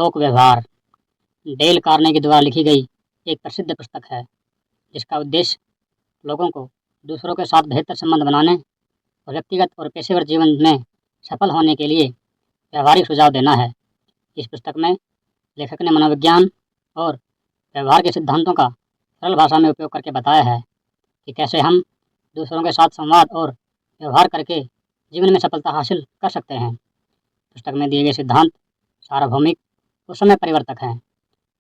लोक व्यवहार Dale Carnegie द्वारा लिखी गई एक प्रसिद्ध पुस्तक है जिसका उद्देश्य लोगों को दूसरों के साथ बेहतर संबंध बनाने और व्यक्तिगत और पेशेवर जीवन में सफल होने के लिए व्यावहारिक सुझाव देना है। इस पुस्तक में लेखक ने मनोविज्ञान और व्यवहार के सिद्धांतों का सरल भाषा में उपयोग करके बताया है कि कैसे हम दूसरों के साथ संवाद और व्यवहार करके जीवन में सफलता हासिल कर सकते हैं। पुस्तक में दिए गए सिद्धांत सार्वभौमिक और समय परिवर्तक हैं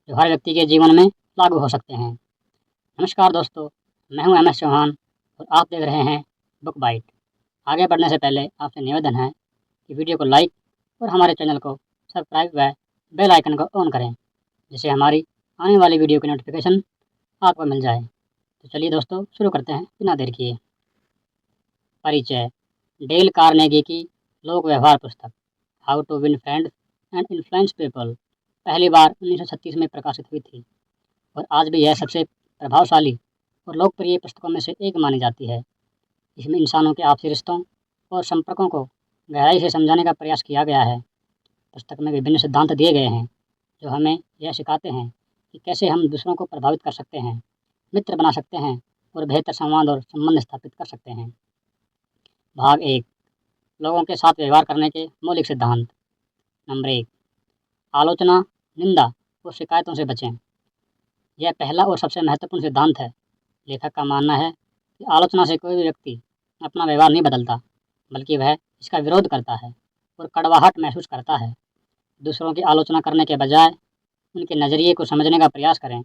जो हर व्यक्ति के जीवन में लागू हो सकते हैं। नमस्कार दोस्तों, मैं हूं MS चौहान और आप देख रहे हैं बुक बाइट। आगे बढ़ने से पहले आपसे निवेदन है कि वीडियो को लाइक और हमारे चैनल को सब्सक्राइब व बेल आइकन को ऑन करें जिससे हमारी आने वाली वीडियो की नोटिफिकेशन आपको मिल जाए। तो चलिए दोस्तों, शुरू करते हैं बिना देर किए। परिचय। डेल कार्नेगी की लोक व्यवहार पुस्तक how to win friends and influence people पहली बार 1936 में प्रकाशित हुई थी और आज भी यह सबसे प्रभावशाली और लोकप्रिय पुस्तकों में से एक मानी जाती है। इसमें इंसानों के आपसी रिश्तों और संपर्कों को गहराई से समझाने का प्रयास किया गया है। पुस्तक में विभिन्न सिद्धांत दिए गए हैं जो हमें यह सिखाते हैं कि कैसे हम दूसरों को प्रभावित कर सकते हैं, मित्र बना सकते हैं और बेहतर संवाद और संबंध स्थापित कर सकते हैं। भाग 1। लोगों के साथ व्यवहार करने के मौलिक सिद्धांत। नंबर 1। आलोचना, निंदा और शिकायतों से बचें। यह पहला और सबसे महत्वपूर्ण सिद्धांत है। लेखक का मानना है कि आलोचना से कोई भी व्यक्ति अपना व्यवहार नहीं बदलता, बल्कि वह इसका विरोध करता है और कड़वाहट महसूस करता है। दूसरों की आलोचना करने के बजाय उनके नज़रिए को समझने का प्रयास करें,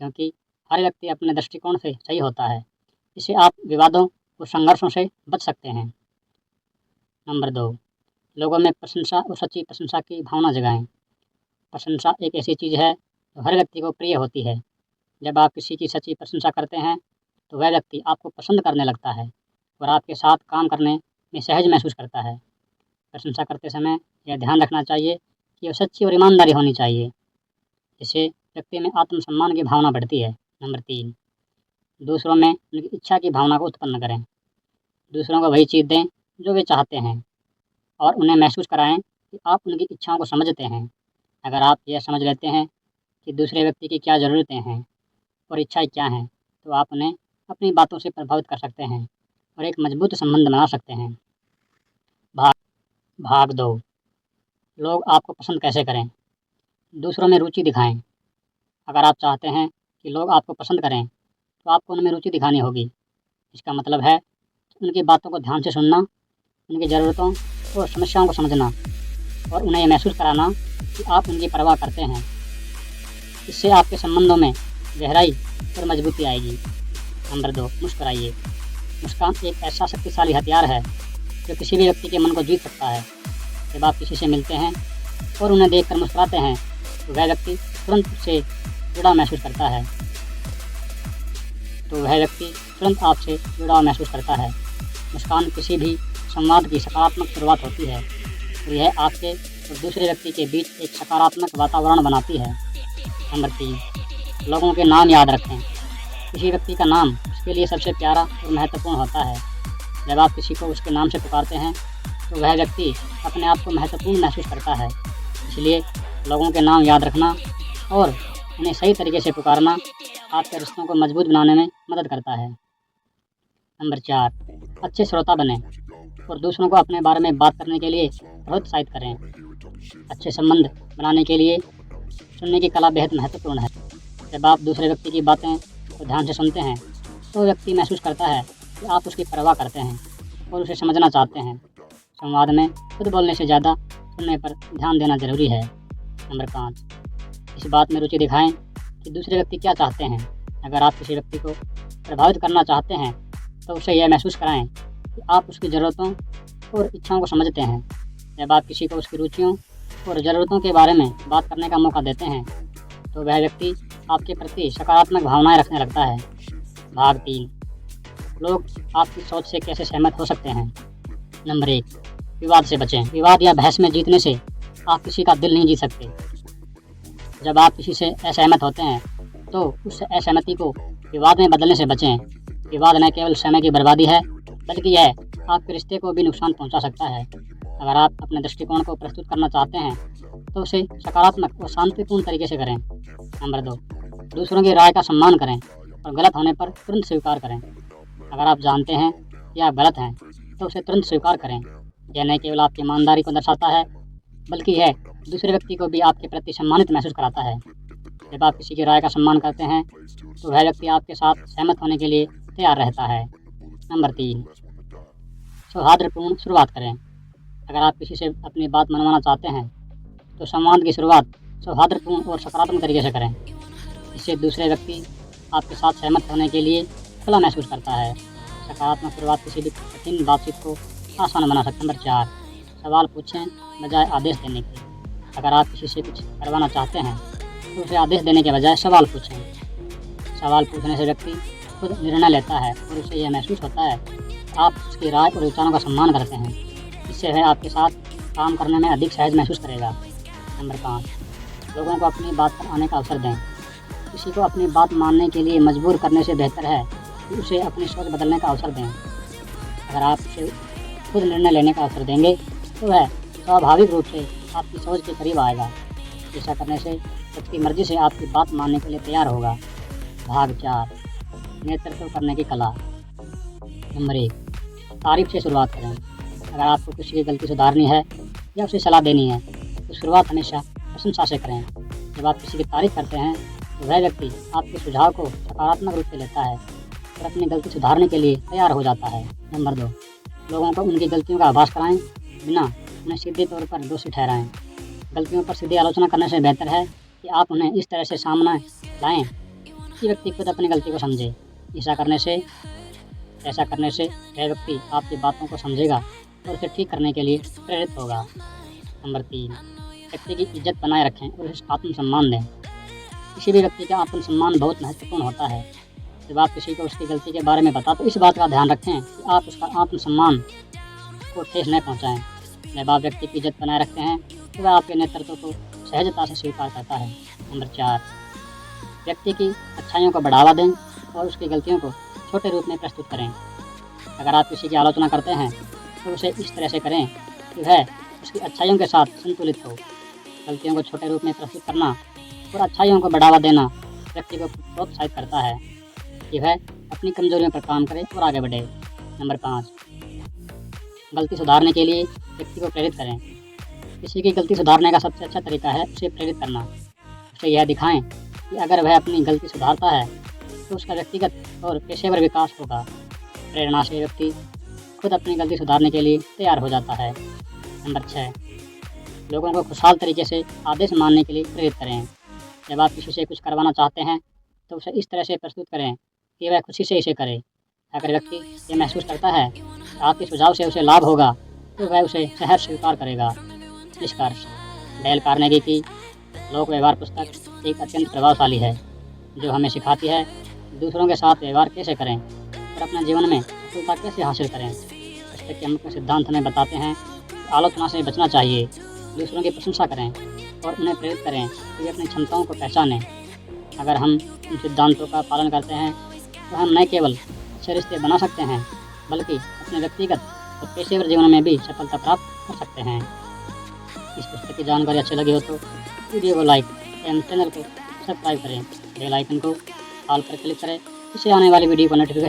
क्योंकि हर व्यक्ति अपने दृष्टिकोण से सही होता है। इससे आप विवादों और संघर्षों से बच सकते हैं। नंबर 2। लोगों में प्रशंसा और सच्ची प्रशंसा की भावना जगाएं। प्रशंसा एक ऐसी चीज़ है जो हर व्यक्ति को प्रिय होती है। जब आप किसी की सच्ची प्रशंसा करते हैं तो वह व्यक्ति आपको पसंद करने लगता है और आपके साथ काम करने में सहज महसूस करता है। प्रशंसा करते समय यह ध्यान रखना चाहिए कि वह सच्ची और ईमानदारी होनी चाहिए। इससे व्यक्ति में आत्मसम्मान की भावना बढ़ती है। नंबर 3। दूसरों में उनकी इच्छा की भावना को उत्पन्न करें। दूसरों को वही चीज़ दें जो वे चाहते हैं और उन्हें महसूस कराएं कि आप उनकी इच्छाओं को समझते हैं। अगर आप यह समझ लेते हैं कि दूसरे व्यक्ति की क्या ज़रूरतें हैं और इच्छाएं क्या हैं, तो आप उन्हें अपनी बातों से प्रभावित कर सकते हैं और एक मजबूत संबंध बना सकते हैं। भाग 2। लोग आपको पसंद कैसे करें। दूसरों में रुचि दिखाएं। अगर आप चाहते हैं कि लोग आपको पसंद करें तो आपको उनमें रुचि दिखानी होगी। इसका मतलब है कि उनकी बातों को ध्यान से सुनना, उनकी ज़रूरतों और समस्याओं को समझना और उन्हें यह महसूस कराना कि आप उनकी परवाह करते हैं। इससे आपके संबंधों में गहराई और मजबूती आएगी। नंबर 2। मुस्कुराइए। मुस्कान एक ऐसा शक्तिशाली हथियार है जो किसी भी व्यक्ति के मन को जीत सकता है। जब आप किसी से मिलते हैं और उन्हें देखकर मुस्कुराते हैं तो वह व्यक्ति तुरंत उससे जुड़ाव महसूस करता है। मुस्कान किसी भी संवाद की सकारात्मक शुरुआत होती है और यह आपके और दूसरे व्यक्ति के बीच एक सकारात्मक वातावरण बनाती है। नंबर 3। लोगों के नाम याद रखें। किसी व्यक्ति का नाम उसके लिए सबसे प्यारा और महत्वपूर्ण होता है। जब आप किसी को उसके नाम से पुकारते हैं तो वह व्यक्ति अपने आप को महत्वपूर्ण महसूस करता है। इसलिए लोगों के नाम याद रखना और उन्हें सही तरीके से पुकारना आपके रिश्तों को मजबूत बनाने में मदद करता है। नंबर 4। अच्छे श्रोता बनें और दूसरों को अपने बारे में बात करने के लिए प्रोत्साहित करें। अच्छे संबंध बनाने के लिए सुनने की कला बेहद महत्वपूर्ण है। जब आप दूसरे व्यक्ति की बातें को ध्यान से सुनते हैं तो व्यक्ति महसूस करता है कि आप उसकी परवाह करते हैं और उसे समझना चाहते हैं। संवाद में खुद बोलने से ज़्यादा सुनने पर ध्यान देना जरूरी है। नंबर 5। इस बात में रुचि दिखाएं कि दूसरे व्यक्ति क्या चाहते हैं। अगर आप किसी व्यक्ति को प्रभावित करना चाहते हैं तो उसे यह महसूस कराएं कि आप उसकी ज़रूरतों और इच्छाओं को समझते हैं। जब आप किसी को उसकी रुचियों और ज़रूरतों के बारे में बात करने का मौका देते हैं तो वह व्यक्ति आपके प्रति सकारात्मक भावनाएं रखने लगता है। भाग 3। लोग आपकी सोच से कैसे सहमत हो सकते हैं। नंबर 1। विवाद से बचें। विवाद या बहस में जीतने से आप किसी का दिल नहीं जीत सकते। जब आप किसी से असहमत होते हैं तो उस असहमति को विवाद में बदलने से बचें। विवाद न केवल समय की बर्बादी है बल्कि यह आपके रिश्ते को भी नुकसान पहुंचा सकता है। अगर आप अपने दृष्टिकोण को प्रस्तुत करना चाहते हैं तो उसे सकारात्मक और शांतिपूर्ण तरीके से करें। नंबर 2, दूसरों की राय का सम्मान करें और गलत होने पर तुरंत स्वीकार करें। अगर आप जानते हैं कि आप गलत हैं, तो उसे तुरंत स्वीकार करें। यह न केवल आपकी ईमानदारी को दर्शाता है, बल्कि यह दूसरे व्यक्ति को भी आपके प्रति सम्मानित महसूस कराता है। जब आप किसी की राय का सम्मान करते हैं, तो वह व्यक्ति आपके साथ सहमत होने के लिए तैयार रहता है। नंबर 3, सौहार्दपूर्ण शुरुआत करें। अगर आप किसी से अपनी बात मनवाना चाहते हैं, तो संवाद की शुरुआत सौहार्दपूर्ण और सकारात्मक तरीके से करें। इससे दूसरे व्यक्ति आपके साथ सहमत होने के लिए खुला महसूस करता है। सकारात्मक शुरुआत किसी भी कठिन बातचीत को आसान बना सकती है। नंबर 4, सवाल पूछें बजाय आदेश देने के। अगर आप किसी से कुछ करवाना चाहते हैं, तो उसे आदेश देने के बजाय सवाल पूछें। सवाल पूछने से व्यक्ति खुद निर्णय लेता है और उसे यह महसूस होता है कि आप उसकी राय और विचारों का सम्मान करते हैं। इससे वह आपके साथ काम करने में अधिक सहज महसूस करेगा। नंबर 5, लोगों को अपनी बात पर आने का अवसर दें। किसी को अपनी बात मानने के लिए मजबूर करने से बेहतर है कि उसे अपनी सोच बदलने का अवसर दें। अगर आप उसे खुद निर्णय लेने का अवसर देंगे, तो वह स्वाभाविक रूप से आपकी सोच के करीब आएगा। ऐसा करने से व्यक्ति मर्जी से आपकी बात मानने के लिए तैयार होगा। भाग 4, नेतृत्व करने की कला। नंबर 1, तारीफ से शुरुआत करें। अगर आपको किसी की गलती सुधारनी है या उसे सलाह देनी है, तो शुरुआत हमेशा प्रशंसा से करें। जब आप किसी की तारीफ करते हैं, तो वह व्यक्ति आपके सुझाव को सकारात्मक रूप से लेता है और अपनी गलती सुधारने के लिए तैयार हो जाता है। नंबर 2, लोगों को उनकी गलतियों का आभास कराएं, बिना उन्हें सीधे तौर पर दोषी ठहराएं। गलतियों पर सीधी आलोचना करने से बेहतर है कि आप उन्हें इस तरह से सामने लाएं कि व्यक्ति खुद अपनी गलती को समझे। ऐसा करने से वह व्यक्ति आपकी बातों को समझेगा और उसे ठीक करने के लिए प्रेरित होगा। नंबर 3, व्यक्ति की इज्जत बनाए रखें और उसे आत्मसम्मान दें। किसी भी व्यक्ति का आत्मसम्मान बहुत महत्वपूर्ण होता है। जब आप किसी को उसकी गलती के बारे में बताएं, तो इस बात का ध्यान रखें कि आप उसका आत्मसम्मान को ठेस न पहुँचाएँ। जब आप व्यक्ति की इज्जत बनाए रखते हैं, तो वह आपके नेतृत्व को सहजता से स्वीकार करता है। नंबर 4, व्यक्ति की अच्छाइयों को बढ़ावा दें और उसकी गलतियों को छोटे रूप में प्रस्तुत करें। अगर आप किसी की आलोचना करते हैं, तो उसे इस तरह से करें कि वह उसकी अच्छाइयों के साथ संतुलित हो। गलतियों को छोटे रूप में प्रस्तुत करना और अच्छाइयों को बढ़ावा देना व्यक्ति को प्रोत्साहित करता है कि वह अपनी कमजोरियों पर काम करे और आगे बढ़े। नंबर 5, गलती सुधारने के लिए व्यक्ति को प्रेरित करें। किसी की गलती सुधारने का सबसे अच्छा तरीका है उसे प्रेरित करना। उसे यह दिखाएं कि अगर वह अपनी गलती सुधारता है, तो उसका व्यक्तिगत और पेशेवर विकास होगा। प्रेरणा से व्यक्ति खुद अपनी गलती सुधारने के लिए तैयार हो जाता है। नंबर 6, लोगों को खुशहाल तरीके से आदेश मानने के लिए प्रेरित करें। जब आप किसी से कुछ करवाना चाहते हैं, तो उसे इस तरह से प्रस्तुत करें कि वह खुशी से इसे करे। अगर व्यक्ति ये महसूस करता है कि आपके सुझाव से उसे लाभ होगा, तो वह उसे सहर्ष स्वीकार करेगा। निष्कर्ष, डेल कार्नेगी की लोक व्यवहार पुस्तक एक अत्यंत प्रभावशाली है, जो हमें सिखाती है दूसरों के साथ व्यवहार कैसे करें और अपने जीवन में सफलता कैसे हासिल करें। पुस्तक के मुख्य सिद्धांत हमें बताते हैं कि आलोचना से बचना चाहिए, दूसरों की प्रशंसा करें और उन्हें प्रेरित करें कि वे अपनी क्षमताओं को पहचानें। अगर हम इन सिद्धांतों का पालन करते हैं, तो हम न केवल अच्छे रिश्ते बना सकते हैं, बल्कि अपने व्यक्तिगत और पेशेवर जीवन में भी सफलता प्राप्त कर सकते हैं। इस पुस्तक की जानकारी अच्छी लगी हो तो वीडियो को लाइक एवं चैनल को सब्सक्राइब करें। बेल आइकन को ऑल पर क्लिक करें, इससे आने वाली वीडियो को नोटिफिकेशन